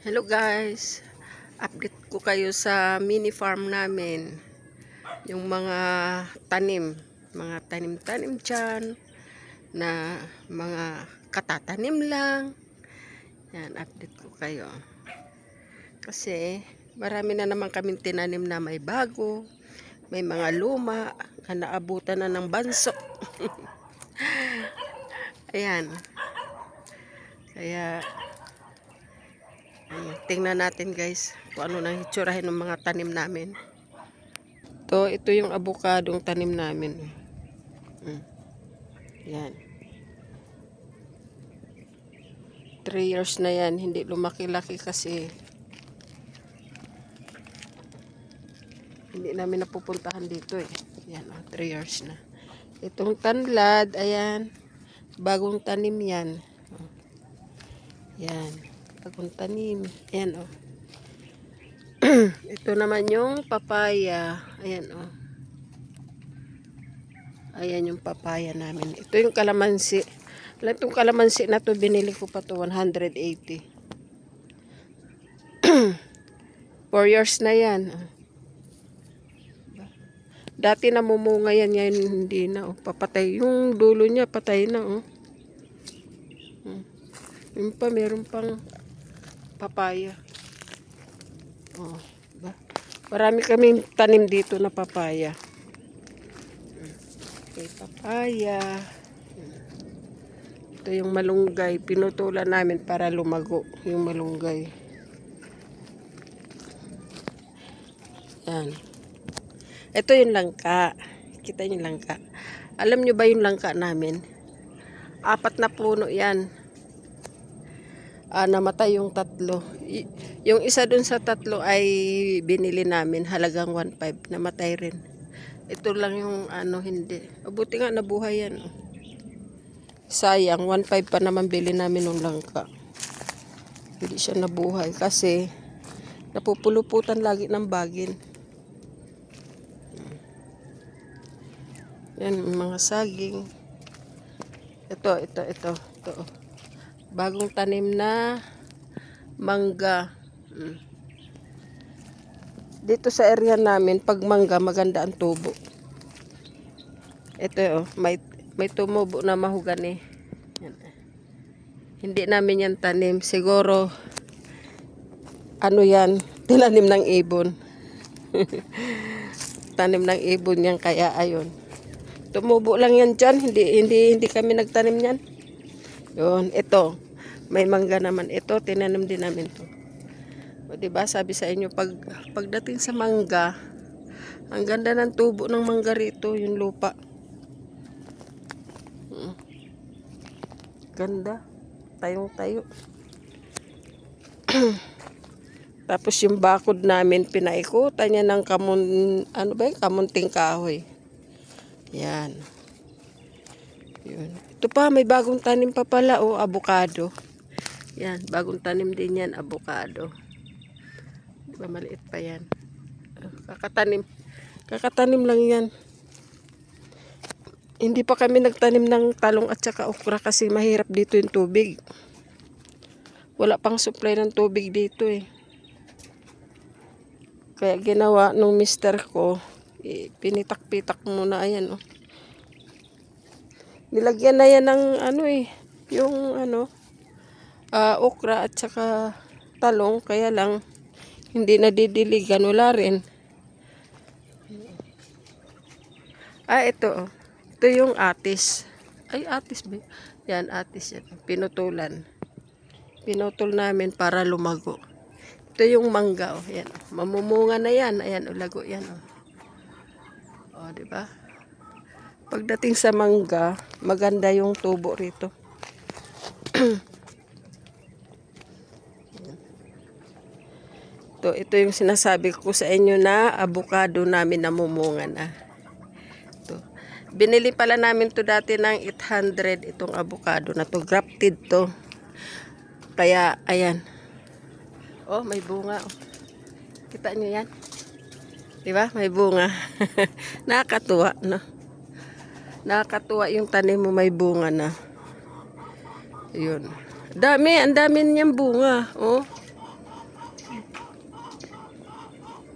Hello guys, update ko kayo sa mini farm namin. Yung mga tanim-tanim dyan na mga katatanim lang. Yan, update ko kayo. Kasi marami na naman kaming tinanim na may bago, may mga luma na naabutan na ng bansok. Ayan. Kaya tingnan natin guys kung ano nang hitsurahin ng mga tanim namin. Ito yung abukadong tanim namin. Yan. 3 years na yan. Hindi lumaki-laki kasi hindi namin napupuntahan dito eh. Yan, 3 years na. Itong tanlad, ayan. Bagong tanim yan. Yan. Bagong tanim. Ayan o. Ito naman yung papaya. Ayan o. Ayan yung papaya namin. Ito yung kalamansi. Itong kalamansi na to binili ko pa to 180. 4 years na yan. Dati namumunga yan, ngayon hindi na. Oh. Papatay. Yung dulo niya patay na. Oh. Yung pa, meron pang papaya. Oh, ba? Marami kaming tanim dito na papaya. Okay, papaya. Ito yung malunggay. Pinutulan namin para lumago yung malunggay. Yan. Ito yung langka. Kita yung langka. Alam nyo ba yung langka namin? 4 na puno yan. Namatay yung 3. Yung isa dun sa 3 ay binili namin. Halagang 1.5. Namatay rin. Ito lang yung hindi. Buti nga nabuhay yan. Sayang, 1.5 pa naman bili namin ng langka. Hindi siya nabuhay kasi napupuluputan lagi ng bagin. Yan, mga saging. Ito. Bagong tanim na mangga. Dito sa area namin, pag mangga, maganda ang tubo. Ito, may tumubo na mahugani. Yan. Hindi namin yan tanim. Siguro, yan, tinanim ng ibon. Tanim ng ibon yan, kaya ayun. Tumubo lang yan dyan. Hindi kami nagtanim yan. Yun, ito. May mangga naman. Ito, tinanim din namin to. O, diba, sabi sa inyo, pagdating sa mangga, ang ganda ng tubo ng mangga rito, yung lupa. Ganda. Tayong-tayo. Tapos yung bakod namin, pinaikutan niya ng kamunting kahoy. Yan. Yun. Ito pa, may bagong tanim pa pala, avocado. Yan, bagong tanim din yan, avocado. Diba, maliit pa yan. Kakatanim lang yan. Hindi pa kami nagtanim ng talong at saka okra kasi mahirap dito yung tubig. Wala pang supply ng tubig dito eh. Kaya ginawa nung mister ko, pinitak-pitak muna, ayan oh. Nilagyan na yan ng yung okra at saka talong, kaya lang hindi nadidiligan, wala rin. Ito oh. Ito yung atis. Atis ba? Yan, atis yan. Pinutulan. Pinutol namin para lumago. Ito yung mangga oh. Yan. Mamumunga na yan. Ayan, lago yan oh. Oh, di ba? Pagdating sa mangga, maganda yung tubo rito. Ito yung sinasabi ko sa inyo na avocado namin namumunga na. Binili pala namin to dati ng 800 itong avocado na to. Grafted to. Kaya, ayan. Oh, may bunga. Oh. Kita nyo yan? Diba? May bunga. Nakakatuwa, no? Nakakatuwa yung tanim mo may bunga na. Yun. Ang dami niyang bunga. Oh.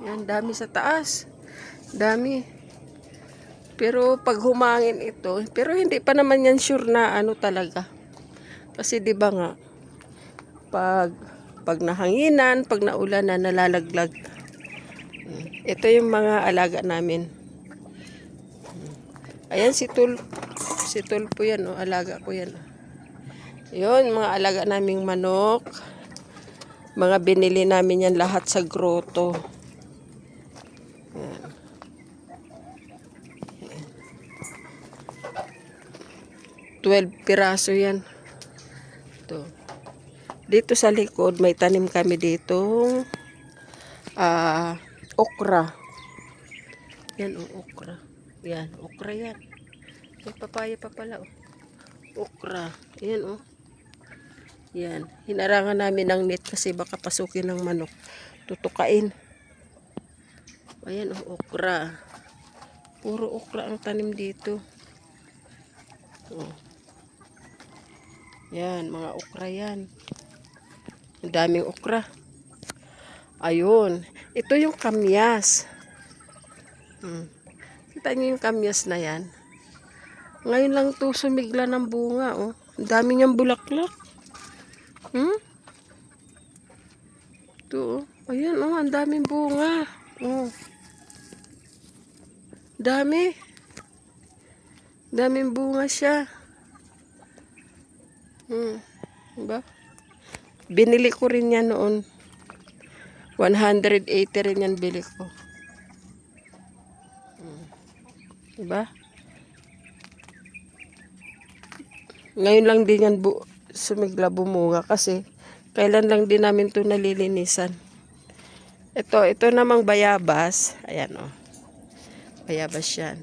Yan, dami sa taas. Dami. Pero pag humangin ito, pero hindi pa naman yan sure na ano talaga. Kasi 'di ba nga, pag nahanginan, pag naulan na nalalaglag. Ito yung mga alaga namin. Ayan si Tulpo yan, oh, alaga ko yan. Yun, mga alaga naming manok. Mga binili namin yan lahat sa grotto. Ayan. 12 piraso yan. Ito. Dito sa likod, may tanim kami ditong okra. Yan, oh, okra. Yan, okra yan. May papaya pa pala, oh. Okra. Yan, oh. Yan. Hinarangan namin ng net kasi baka pasukin ng manok. Tutukain. Ayan, oh, okra. Puro okra ang tanim dito. Oh. Yan, mga okra yan. Ang daming okra. Ayun. Ito yung kamyas. Kita niyo yung kamyas na yan? Ngayon lang to sumigla ng bunga, oh. Ang dami niyang bulaklak. Ito, oh. Ayan, oh. Ang daming bunga. Oh. Dami. Daming bunga siya. Diba? Binili ko rin yan noon. 180 rin yan bili ko. Diba? Ngayon lang din yan sumigla bumunga kasi kailan lang din namin ito nalilinisan. Ito namang bayabas. Ayan, oh. Bayabas yan.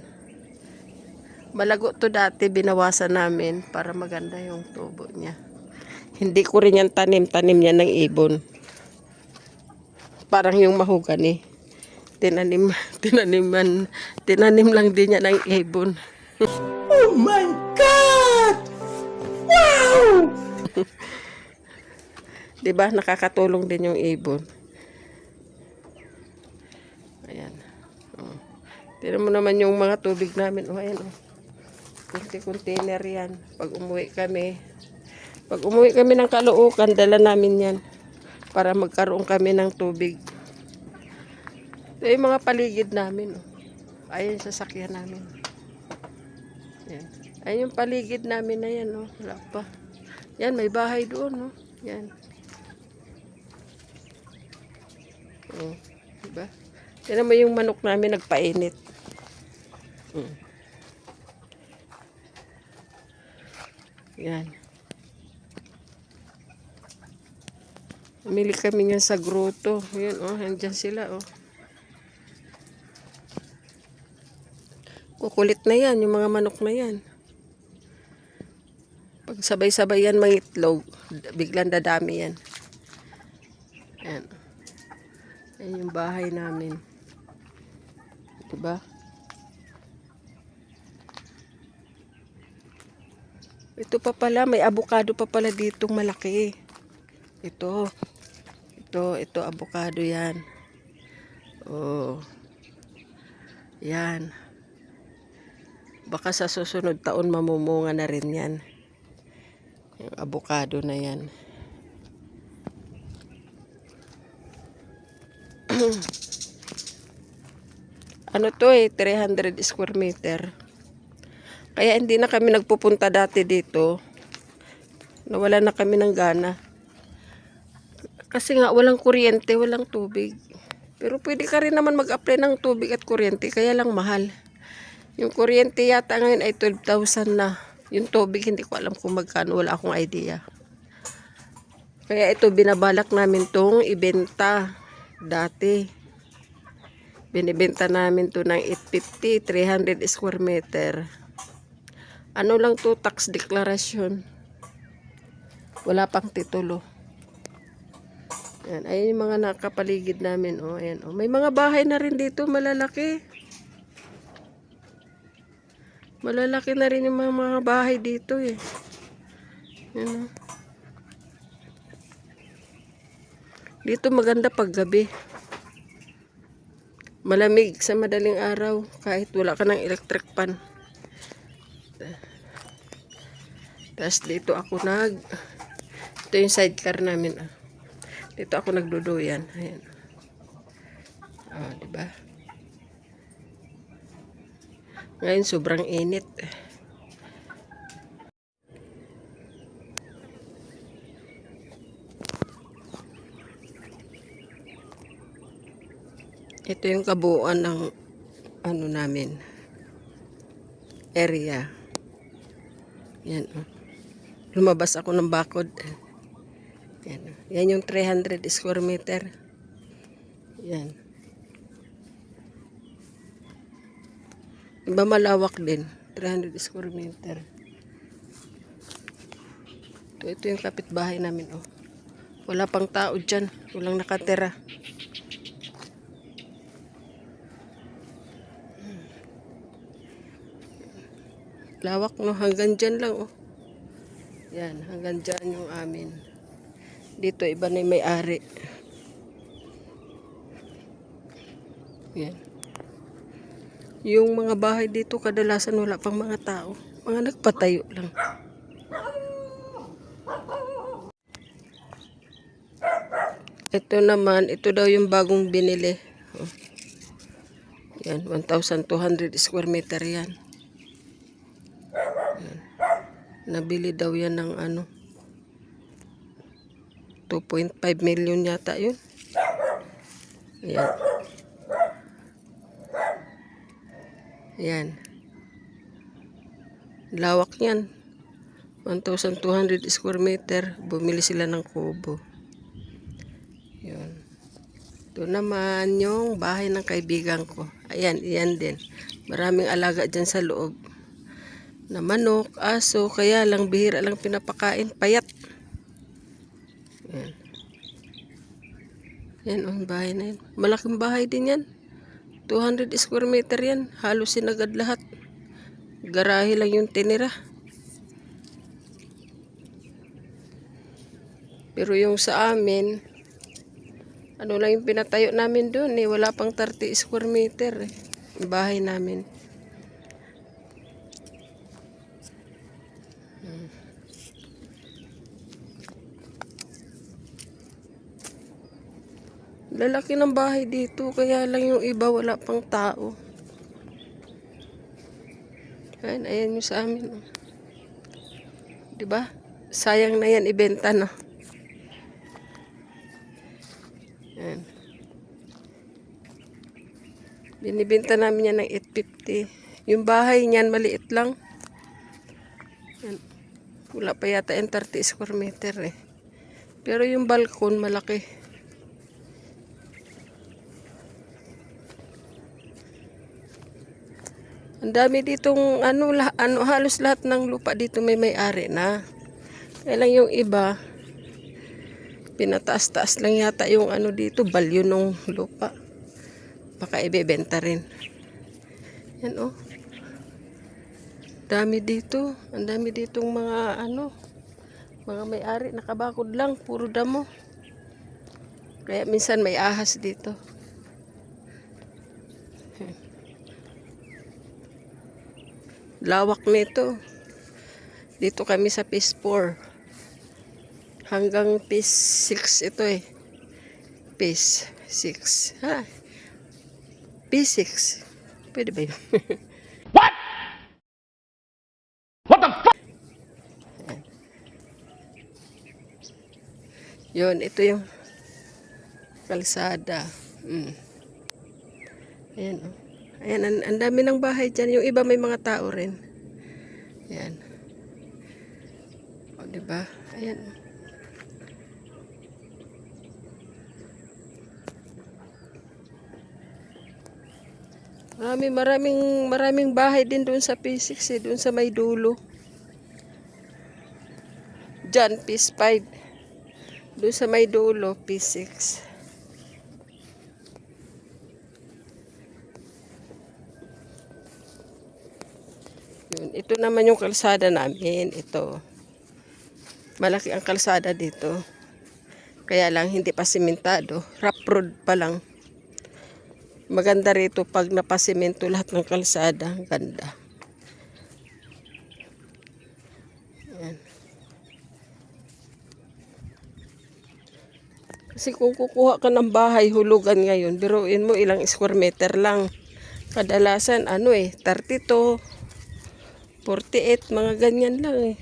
Malago to dati, binawasan namin para maganda yung tubo niya. Hindi ko rin yan tanim yan ng ibon. Parang yung mahogany. Tinanim lang din yan ng ibon. Oh my God! Wow! Diba, nakakatulong din yung ibon. Ayan. Oh. Tignan mo naman yung mga tubig namin. Oh, ayan, oh. Container yan. Pag umuwi kami ng Caloocan, dala namin yan para magkaroon kami ng tubig. Ito yung mga paligid namin, oh. Ayun yung sasakyan namin. Yan. Ayun yung paligid namin na yan, oh. Wala pa. Yan, may bahay doon, oh. Yan. Oh, diba? Tignan mo yung manok namin nagpainit. Yan. Umili kami niyan sa grotto. Yan, oh, andyan sila, oh. Kukulit na yan, yung mga manok na yan. Pag sabay-sabay yan mangitlog, biglang dadami yan. Yan. Yan yung bahay namin. Diba? Ito pa pala, may avocado pa pala ditong malaki. Ito avocado yan. Oh. Yan. Baka sa susunod taon mamumunga na rin yan. Yung avocado na yan. Ano to 300 square meter. Kaya hindi na kami nagpupunta dati dito. Nawala na kami ng gana. Kasi nga walang kuryente, walang tubig. Pero pwede ka rin naman mag-apply ng tubig at kuryente, kaya lang mahal. Yung kuryente yata ngayon ay 12,000 na. Yung tubig hindi ko alam kung magkano, wala akong idea. Kaya ito binabalak namin tong ibenta dati. Binibenta namin to ng 850, 300 square meter. Ano lang to, tax declaration. Wala pang titulo. Yan, ayun yung mga nakapaligid namin. Oh, ayan, oh. May mga bahay na rin dito, malalaki. Malalaki na rin yung mga bahay dito eh. Yan, oh. Dito maganda pag gabi. Malamig sa madaling araw kahit wala ka ng electric fan. Tapos dito ako ito yung sidecar namin. Dito ako nagduduyan. Ayan. Oh, diba? Ngayon sobrang init. Ito yung kabuuan ng ano namin. Area. Yan. Lumabas ako ng bakod. Yan. Yan yung 300 square meter. Yan. Iba malawak din. 300 square meter. Ito yung kapitbahay namin. Oh. Wala pang tao dyan. Walang nakatira. Lawak, no? Hanggang dyan lang. Oh. Yan. Hanggang dyan yung amin. Dito iba na yung may-ari. Yan. Yung mga bahay dito kadalasan wala pang mga tao. Mga nagpatayo lang. Ito naman, ito daw yung bagong binili. Oh. Yan, 1,200 square meter yan. Yan. Nabili daw yan ng ano, 2.5 million yata yun. Yan. Yan. Lawak yan. 1,200 square meter. Bumili sila ng kubo. Yun. Ito naman yung bahay ng kaibigan ko. Ayan, iyan din. Maraming alaga dyan sa loob. Na manok, aso, kaya lang bihira lang pinapakain. Payat. Yan. Yan ang bahay na yan. Malaking bahay din yan. 200 square meter yan. Halos sinagad lahat. Garahe lang yung tinira. Pero yung sa amin, ano lang yung pinatayo namin doon eh. Wala pang 30 square meter eh. Yung bahay namin. Lalaki ng bahay dito. Kaya lang yung iba wala pang tao. Ayan, ayan yung sa amin. Diba? Sayang na yan ibenta na. Ayan. Binibenta namin yan ng 850. Yung bahay niyan maliit lang. Ayan. Wala pa yata yung 30 square meter eh. Pero yung balkon malaki. Ang dami ditong halos lahat ng lupa dito may-ari na. Kaya lang yung iba pinataas-taas lang yata yung ano dito, balyo ng lupa. Baka ibebenta rin. Yan oh. Dami dito. Ang dami ditong mga mga may-ari nakabakod lang, puro damo. Kaya minsan may ahas dito. Lawak nito. Dito kami sa Phase 4. Hanggang Phase 6 ito eh. Phase 6. Ha? Phase 6. Pwede ba yun? What? What the fuck? Yun, ito yung kalsada. Ayan oh. Ayan, ang dami ng bahay dyan. Yung iba may mga tao rin. Ayan. O, diba? Ayan. Maraming bahay din doon sa P6 eh. Doon sa may dulo. Dyan, P5. Doon sa may dulo, P6. Yun, ito naman yung kalsada namin. Ito. Malaki ang kalsada dito. Kaya lang hindi pa simentado. Rough road pa lang. Maganda rito pag napasimento lahat ng kalsada. Ang ganda. Ayan. Kasi kung kukuha ka ng bahay, hulugan ngayon, biruin mo ilang square meter lang. Kadalasan, 32, 48, mga ganyan lang eh.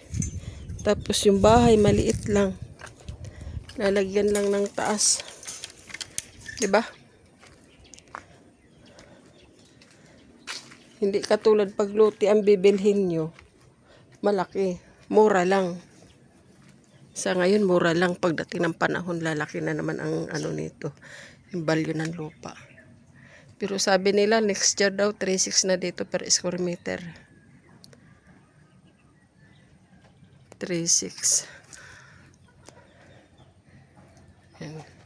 Tapos yung bahay, maliit lang. Lalagyan lang ng taas. 'Di ba? Hindi katulad pag lote ang bibilhin nyo, malaki. Mura lang. Sa ngayon, mura lang. Pagdating ng panahon, lalaki na naman ang nito, yung value ng lupa. Pero sabi nila, next year daw, 3.6 na dito per square meter. 3.6. Yan.